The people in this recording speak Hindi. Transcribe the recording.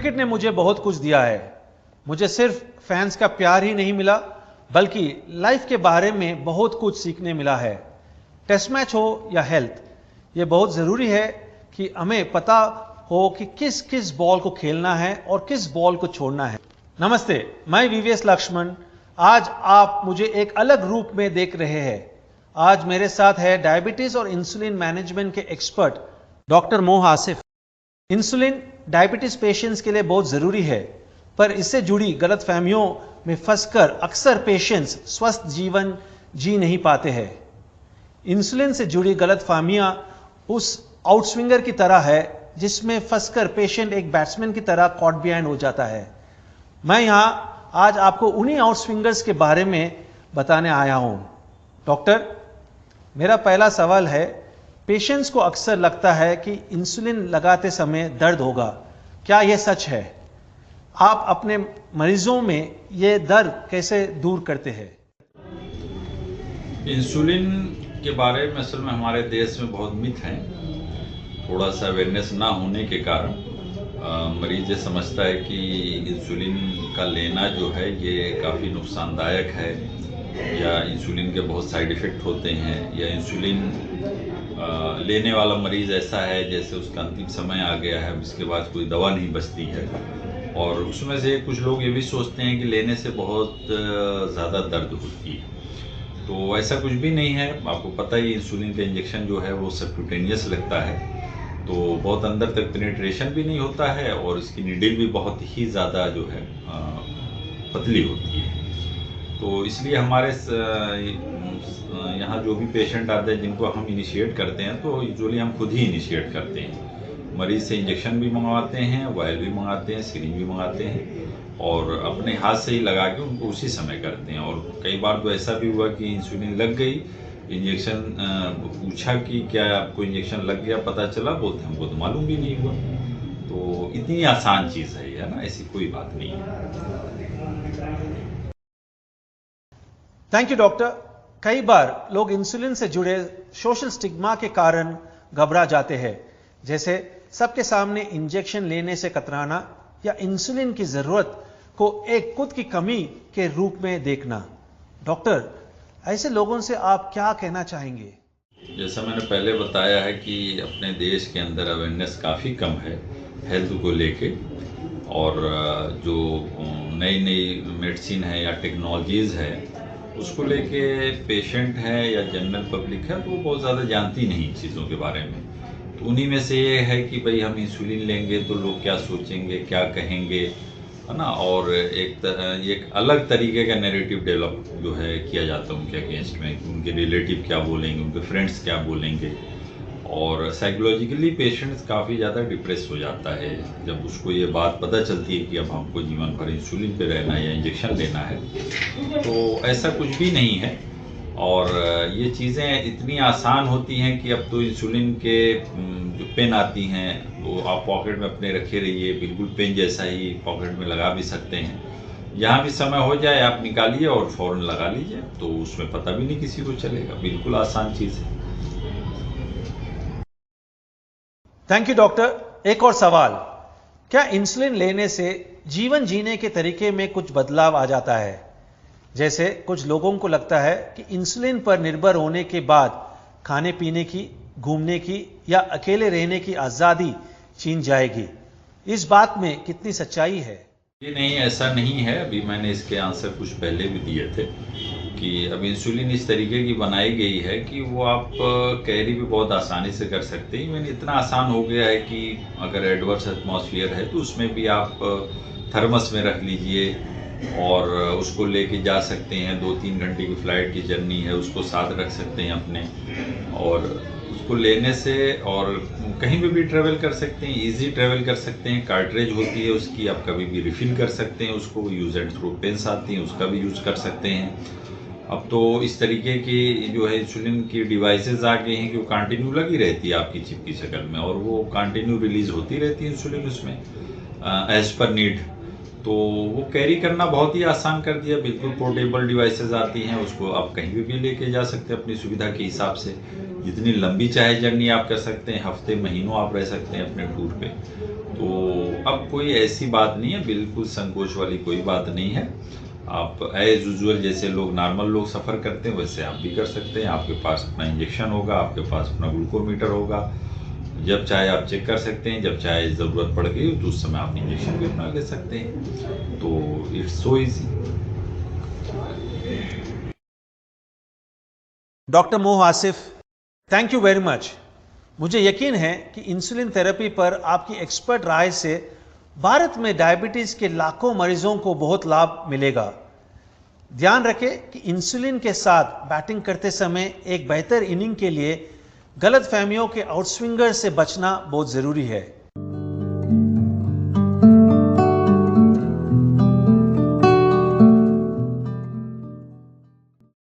क्रिकेट ने मुझे बहुत कुछ दिया है। मुझे सिर्फ फैंस का प्यार ही नहीं मिला, बल्कि लाइफ के बारे में बहुत कुछ सीखने मिला है। टेस्ट मैच हो या हेल्थ, ये बहुत ज़रूरी है कि हमें पता हो कि किस किस बॉल को खेलना है और किस बॉल को छोड़ना है। नमस्ते, मैं वीवीएस लक्ष्मण। आज आप मुझे एक अलग रूप में देख रहे हैं। आज मेरे साथ है डायबिटीज और इंसुलिन मैनेजमेंट के एक्सपर्ट डॉक्टर मोह आसिफ। इंसुलिन डायबिटीज पेशेंट्स के लिए बहुत ज़रूरी है, पर इससे जुड़ी गलतफहमियों में फंसकर अक्सर पेशेंट्स स्वस्थ जीवन जी नहीं पाते हैं। इंसुलिन से जुड़ी गलतफहमियां उस आउटस्विंगर की तरह है जिसमें फंसकर पेशेंट एक बैट्समैन की तरह कॉट बिहाइंड हो जाता है। मैं यहां आज आपको उन्हीं आउटस्विंगर्स के बारे में बताने आया हूं। डॉक्टर, मेरा पहला सवाल है, पेशेंट्स को अक्सर लगता है कि इंसुलिन लगाते समय दर्द होगा, क्या यह सच है? आप अपने मरीजों में यह दर्द कैसे दूर करते हैं? इंसुलिन के बारे में असल में हमारे देश में बहुत मिथ हैं। थोड़ा सा अवेयरनेस ना होने के कारण मरीज ये समझता है कि इंसुलिन का लेना जो है ये काफ़ी नुकसानदायक है, या इंसुलिन के बहुत साइड इफ़ेक्ट होते हैं, या इंसुलिन लेने वाला मरीज़ ऐसा है जैसे उसका अंतिम समय आ गया है, उसके बाद कोई दवा नहीं बचती है। और उसमें से कुछ लोग ये भी सोचते हैं कि लेने से बहुत ज़्यादा दर्द होती है। तो ऐसा कुछ भी नहीं है। आपको पता ही इंसुलिन का इंजेक्शन जो है वो सबक्यूटेनियस लगता है, तो बहुत अंदर तक पेनिट्रेशन भी नहीं होता है, और इसकी नीडल भी बहुत ही ज़्यादा जो है पतली होती है। तो इसलिए हमारे यहाँ जो भी पेशेंट आते हैं जिनको हम इनिशिएट करते हैं, तो यूजुअली हम खुद ही इनिशिएट करते हैं। मरीज़ से इंजेक्शन भी मंगवाते हैं, वायल भी मंगाते हैं, सिरिंज भी मंगाते हैं, और अपने हाथ से ही लगा के उनको उसी समय करते हैं। और कई बार तो ऐसा भी हुआ कि इंसुलिन लग गई, इंजेक्शन पूछा कि क्या आपको इंजेक्शन लग गया, पता चला बोलते हमको तो मालूम भी नहीं हुआ। तो इतनी आसान चीज़ है ये, ना, ऐसी कोई बात नहीं है। Thank you doctor. कई बार लोग इंसुलिन से जुड़े सोशल स्टिग्मा के कारण घबरा जाते हैं, जैसे सबके सामने इंजेक्शन लेने से कतराना या इंसुलिन की जरूरत को एक खुद की कमी के रूप में देखना। डॉक्टर, ऐसे लोगों से आप क्या कहना चाहेंगे? जैसा मैंने पहले बताया है कि अपने देश के अंदर अवेयरनेस काफ़ी कम है हेल्थ को लेके, और जो नई नई मेडिसिन है या टेक्नोलॉजीज़ है उसको लेके पेशेंट है या जनरल पब्लिक है तो वो बहुत ज़्यादा जानती नहीं चीज़ों के बारे में। तो उन्हीं में से ये है कि भाई हम इंसुलिन लेंगे तो लोग क्या सोचेंगे, क्या कहेंगे, है ना। और एक अलग तरीके का नैरेटिव डेवलप जो है किया जाता है उनके अगेंस्ट में, कि उनके रिलेटिव क्या बोलेंगे, उनके फ्रेंड्स क्या बोलेंगे। और साइकोलॉजिकली पेशेंट्स काफ़ी ज़्यादा डिप्रेस हो जाता है जब उसको ये बात पता चलती है कि अब हमको जीवन भर इंसुलिन पे रहना है या इंजेक्शन लेना है। तो ऐसा कुछ भी नहीं है, और ये चीज़ें इतनी आसान होती हैं कि अब तो इंसुलिन के जो पेन आती हैं वो आप पॉकेट में अपने रखे रहिए, बिल्कुल पेन जैसा ही पॉकेट में लगा भी सकते हैं। जहाँ भी समय हो जाए आप निकालिए और फ़ौरन लगा लीजिए, तो उसमें पता भी नहीं किसी को चलेगा। बिल्कुल आसान चीज़ है। Thank you doctor. एक और सवाल, क्या इंसुलिन लेने से जीवन जीने के तरीके में कुछ बदलाव आ जाता है? जैसे कुछ लोगों को लगता है कि इंसुलिन पर निर्भर होने के बाद खाने पीने की, घूमने की या अकेले रहने की आज़ादी छीन जाएगी। इस बात में कितनी सच्चाई है? ये नहीं, ऐसा नहीं है। अभी मैंने इसके आंसर कुछ पहले भी दिए थे कि अब इंसुलिन इस तरीके की बनाई गई है कि वो आप कैरी भी बहुत आसानी से कर सकते हैं। इवन इतना आसान हो गया है कि अगर एडवर्स एटमॉस्फेयर है तो उसमें भी आप थर्मस में रख लीजिए और उसको लेके जा सकते हैं। 2-3 घंटे की फ़्लाइट की जर्नी है, उसको साथ रख सकते हैं अपने, और उसको लेने से और कहीं पे भी ट्रैवल कर सकते हैं, इजी ट्रैवल कर सकते हैं। कार्ट्रिज होती है उसकी, आप कभी भी रिफ़िल कर सकते हैं उसको। यूज़ एंड थ्रो पेन्स आती हैं, उसका भी यूज़ कर सकते हैं। अब तो इस तरीके की जो है इंसुलिन की डिवाइसेस आ गई हैं कि वो कंटिन्यू लगी रहती है आपकी चिप की शक्ल में, और वो कंटिन्यू रिलीज़ होती रहती है इंसुलिन उसमें एज़ पर नीड। तो वो कैरी करना बहुत ही आसान कर दिया, बिल्कुल पोर्टेबल डिवाइसेस आती हैं, उसको आप कहीं भी लेके जा सकते हैं अपनी सुविधा के हिसाब से। जितनी लंबी चाहे जर्नी आप कर सकते हैं, हफ्ते महीनों आप रह सकते हैं अपने टूर पे। तो अब कोई ऐसी बात नहीं है, बिल्कुल संकोच वाली कोई बात नहीं है। आप एज यूजुअल जैसे लोग नॉर्मल लोग सफ़र करते हैं वैसे आप भी कर सकते हैं। आपके पास अपना इंजेक्शन होगा, आपके पास अपना ग्लूकोमीटर होगा, जब चाहे आप चेक कर सकते हैं, जब चाहे ज़रूरत पड़ गई तो उस समय आप इंजेक्शन भी अपना ले सकते हैं। तो इट्स सो इजी। डॉक्टर मोह Asif, thank you very much. मुझे यकीन है कि इंसुलिन थेरेपी पर आपकी एक्सपर्ट राय से भारत में डायबिटीज के लाखों मरीजों को बहुत लाभ मिलेगा। ध्यान रखें कि इंसुलिन के साथ बैटिंग करते समय एक बेहतर इनिंग के लिए गलत फहमियों के आउटस्विंगर से बचना बहुत जरूरी है।